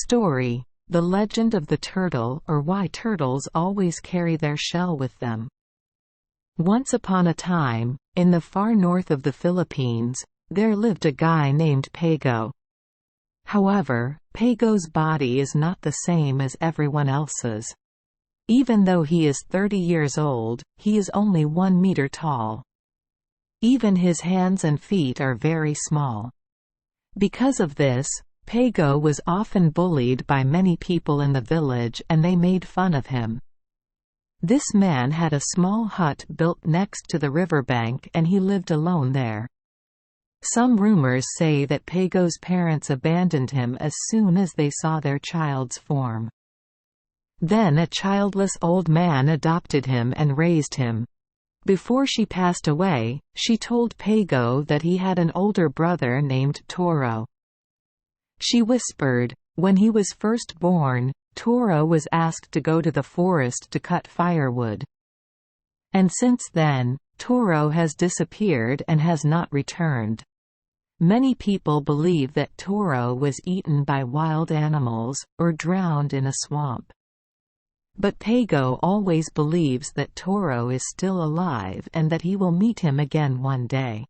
Story: The Legend of the Turtle, or Why Turtles Always Carry Their Shell with Them. Once upon a time, in the far north of the Philippines, there lived a guy named Pago. However, Pago's body is not the same as everyone else's. Even though he is 30 years old, he is only 1 meter tall. Even his hands and feet are very small. Because of this, Pago was often bullied by many people in the village and they made fun of him. This man had a small hut built next to the riverbank and he lived alone there. Some rumors say that Pago's parents abandoned him as soon as they saw their child's form. Then a childless old man adopted him and raised him. Before she passed away, she told Pago that he had an older brother named Toro. She whispered, when he was first born, Toro was asked to go to the forest to cut firewood. And since then, Toro has disappeared and has not returned. Many people believe that Toro was eaten by wild animals, or drowned in a swamp. But Pago always believes that Toro is still alive and that he will meet him again one day.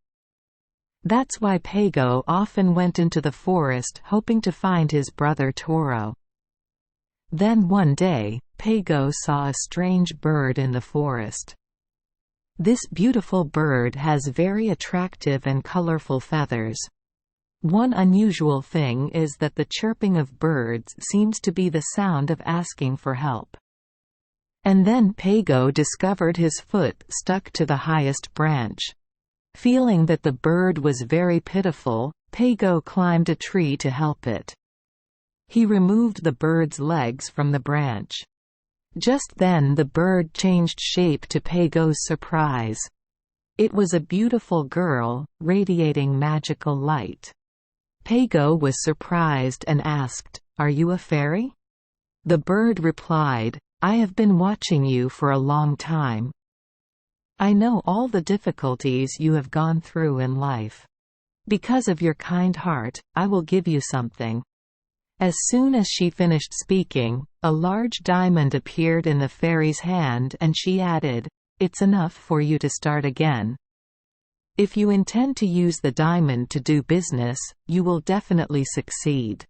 That's why Pago often went into the forest hoping to find his brother Toro. Then one day, Pago saw a strange bird in the forest. This beautiful bird has very attractive and colorful feathers. One unusual thing is that the chirping of birds seems to be the sound of asking for help. And then Pago discovered his foot stuck to the highest branch. Feeling that the bird was very pitiful, Pago climbed a tree to help it. He removed the bird's legs from the branch. Just then the bird changed shape to Pago's surprise. It was a beautiful girl, radiating magical light. Pago was surprised and asked, "Are you a fairy?" The bird replied, "I have been watching you for a long time. I know all the difficulties you have gone through in life. Because of your kind heart, I will give you something." As soon as she finished speaking, a large diamond appeared in the fairy's hand and she added, "It's enough for you to start again. If you intend to use the diamond to do business, you will definitely succeed."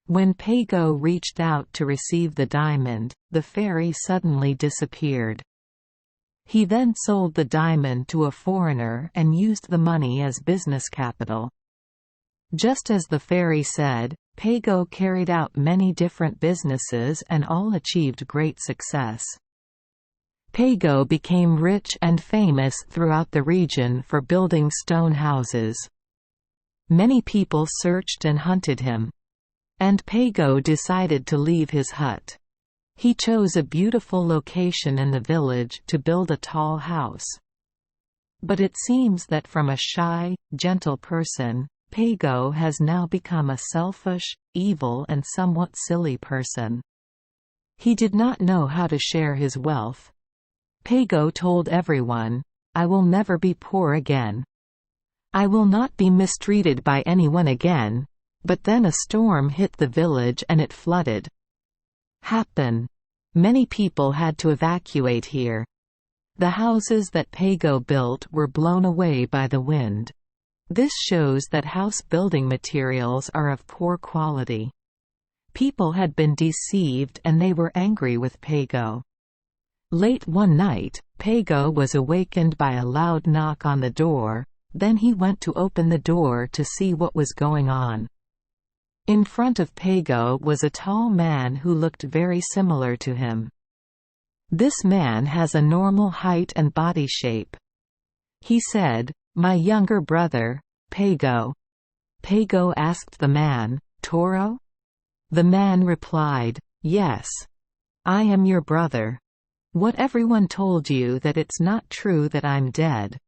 When Pago reached out to receive the diamond, the fairy suddenly disappeared. He then sold the diamond to a foreigner and used the money as business capital. Just as the fairy said, Pago carried out many different businesses and all achieved great success. Pago became rich and famous throughout the region for building stone houses. Many people searched and hunted him. And Pago decided to leave his hut. He chose a beautiful location in the village to build a tall house. But it seems that from a shy, gentle person, Pago has now become a selfish, evil and somewhat silly person. He did not know how to share his wealth. Pago told everyone, "I will never be poor again. I will not be mistreated by anyone again." But then a storm hit the village and it flooded. Many people had to evacuate here. The houses that Pago built were blown away by the wind. This shows that house building materials are of poor quality. People had been deceived and they were angry with Pago. Late one night, Pago was awakened by a loud knock on the door, then he went to open the door to see what was going on. In front of Pago was a tall man who looked very similar to him. This man has a normal height and body shape. He said, "My younger brother, Pago." Pago asked the man, "Toro?" The man replied, "Yes. I am your brother. What everyone told you that it's not true that I'm dead.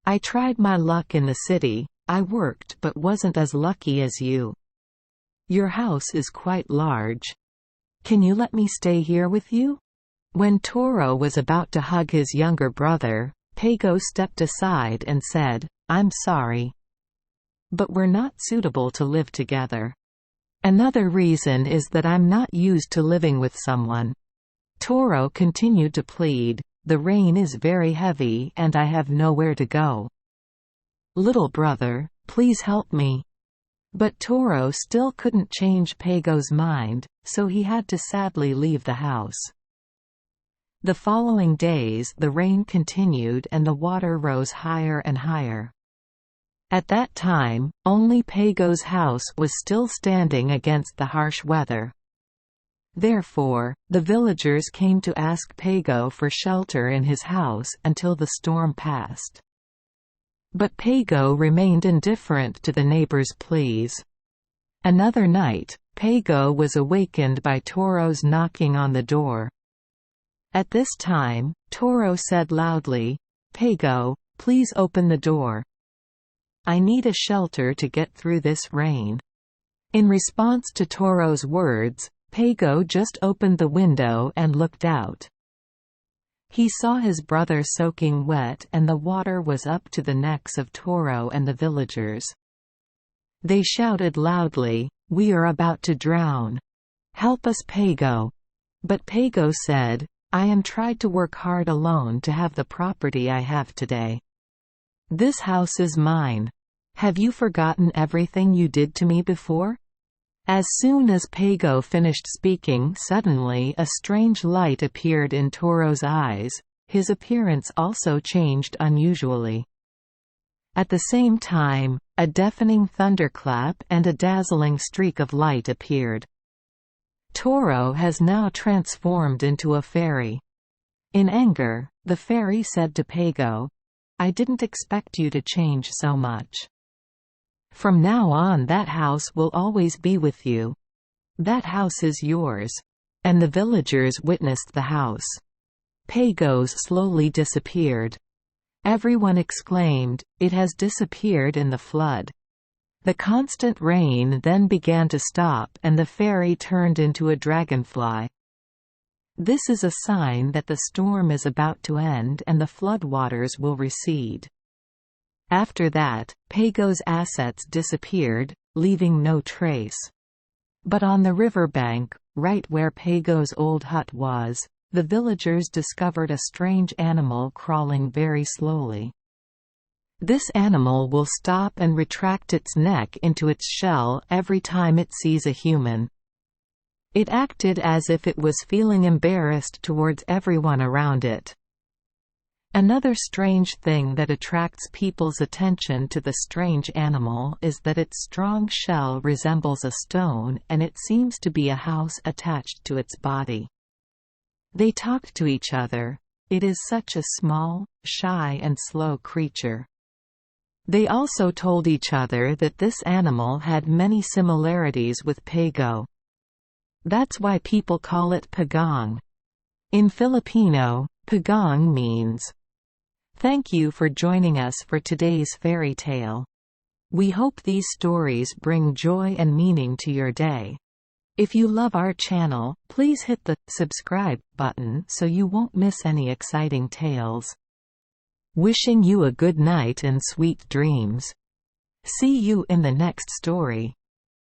I tried my luck in the city, I worked but wasn't as lucky as you. Your house is quite large. Can you let me stay here with you?" When Toro was about to hug his younger brother, Pago stepped aside and said, "I'm sorry. But we're not suitable to live together. Another reason is that I'm not used to living with someone. Toro continued to plead, the rain is very heavy and I have nowhere to go. Little brother, please help me. But Toro still couldn't change Pago's mind, so he had to sadly leave the house. The following days the rain continued and the water rose higher and higher. At that time, only Pago's house was still standing against the harsh weather. Therefore, the villagers came to ask Pago for shelter in his house until the storm passed. But Pago remained indifferent to the neighbors' pleas. Another night, Pago was awakened by Toro's knocking on the door. At this time, Toro said loudly, "Pago, please open the door. I need a shelter to get through this rain." In response to Toro's words, Pago just opened the window and looked out. He saw his brother soaking wet and the water was up to the necks of Toro and the villagers. They shouted loudly, "We are about to drown. Help us, Pago." But Pago said, "I am tried to work hard alone to have the property I have today. This house is mine. Have you forgotten everything you did to me before?" As soon as Pago finished speaking, suddenly a strange light appeared in Toro's eyes. His appearance also changed unusually. At the same time, a deafening thunderclap and a dazzling streak of light appeared. Toro has now transformed into a fairy. In anger, the fairy said to Pago, "I didn't expect you to change so much. From now on that house will always be with you. That house is yours." And the villagers witnessed the house. Pago's slowly disappeared. Everyone exclaimed, "It has disappeared in the flood." The constant rain then began to stop and the fairy turned into a dragonfly. This is a sign that the storm is about to end and the floodwaters will recede. After that, Pago's assets disappeared, leaving no trace. But on the riverbank, right where Pago's old hut was, the villagers discovered a strange animal crawling very slowly. This animal will stop and retract its neck into its shell every time it sees a human. It acted as if it was feeling embarrassed towards everyone around it. Another strange thing that attracts people's attention to the strange animal is that its strong shell resembles a stone and it seems to be a house attached to its body. They talk to each other. It is such a small, shy and slow creature. They also told each other that this animal had many similarities with Pago. That's why people call it Pagong. In Filipino, Pagong means, "Thank you for joining us for today's fairy tale. We hope these stories bring joy and meaning to your day. If you love our channel, please hit the subscribe button so you won't miss any exciting tales. Wishing you a good night and sweet dreams. See you in the next story.